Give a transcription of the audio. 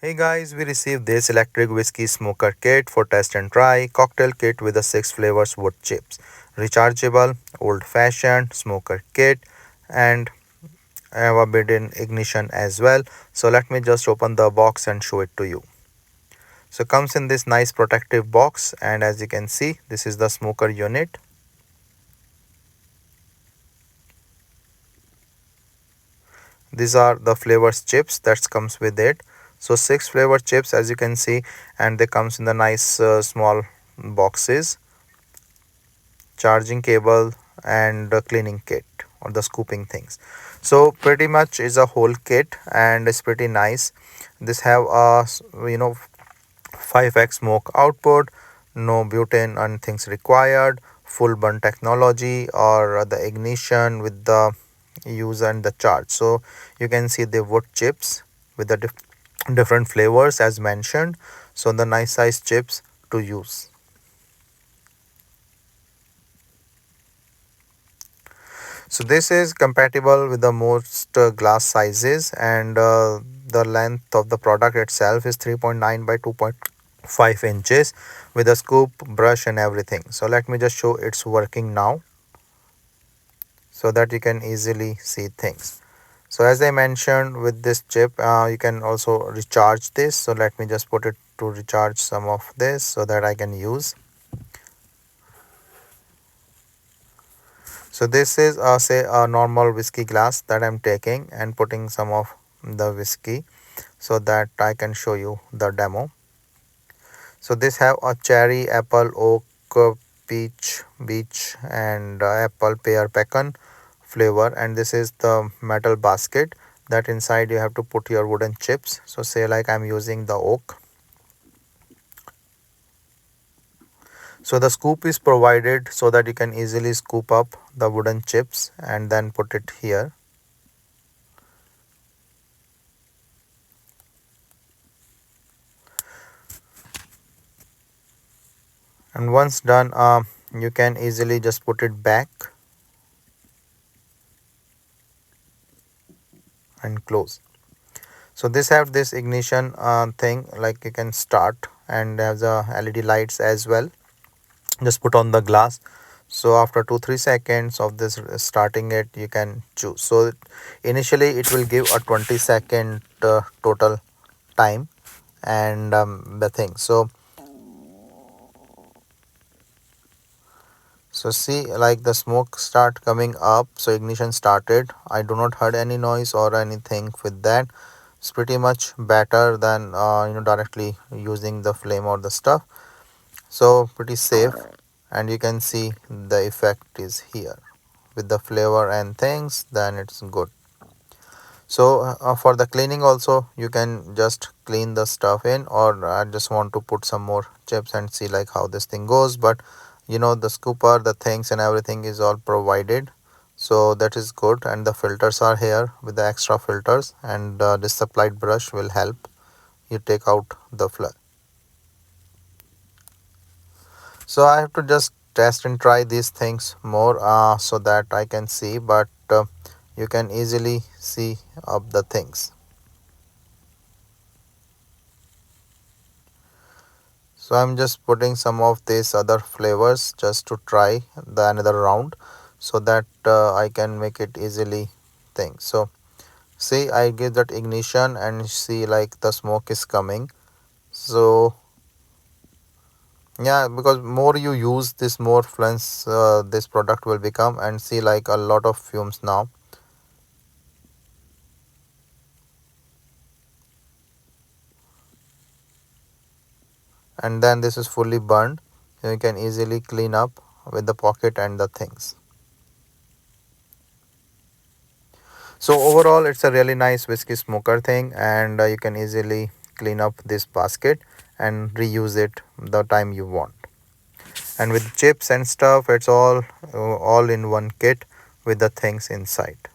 Hey guys, we received this electric whiskey smoker kit for test and try. Cocktail kit with the 6 flavors wood chips. Rechargeable, old fashioned smoker kit, and I have a built-in ignition as well. So let me just open the box and show it to you. So comes in this nice protective box, and as you can see, this is the smoker unit. These are the flavors chips that comes with it. So 6 flavor chips as you can see, and they comes in the nice small boxes, charging cable, and the cleaning kit or the scooping things. So pretty much is a whole kit and it's pretty nice. This have a 5x smoke output, no butane and things required, full burn technology or the ignition with the use and the charge. So you can see the wood chips with the different flavors as mentioned. So the nice size chips to use. So this is compatible with the most glass sizes, and the length of the product itself is 3.9 by 2.5 inches with a scoop, brush and everything. So let me just show it's working now so that you can easily see things. So as I mentioned, with this chip you can also recharge this. So let me just put it to recharge some of this so that I can use. So this is say a normal whiskey glass that I'm taking and putting some of the whiskey so that I can show you the demo. So this have a cherry, apple, oak, peach, beach and apple, pear, pecan flavor, and this is the metal basket that inside you have to put your wooden chips. So say like I'm using the oak. So the scoop is provided so that you can easily scoop up the wooden chips and then put it here. And once done, you can easily just put it back and close. So this have this ignition thing, like you can start, and has a LED lights as well. Just put on the glass. So after 2-3 seconds of this starting it, you can choose. So initially it will give a 20-second total time and the thing. So see, like the smoke start coming up, so ignition started. I do not heard any noise or anything with that. It's pretty much better than directly using the flame or the stuff. So pretty safe, and you can see the effect is here with the flavor and things. Then it's good. So for the cleaning also, you can just clean the stuff in, or I just want to put some more chips and see like how this thing goes. But the scooper, the things and everything is all provided, so that is good. And the filters are here with the extra filters, and this supplied brush will help you take out the flood. So I have to just test and try these things more so that I can see, but you can easily see up the things. So I'm just putting some of these other flavors just to try the another round so that I can make it easily thing. So see, I give that ignition and see like the smoke is coming. So yeah, because more you use this, more fluence this product will become, and see like a lot of fumes now. And then this is fully burned, so you can easily clean up with the pocket and the things. So overall it's a really nice whiskey smoker thing, and you can easily clean up this basket and reuse it the time you want. And with chips and stuff, it's all in one kit with the things inside.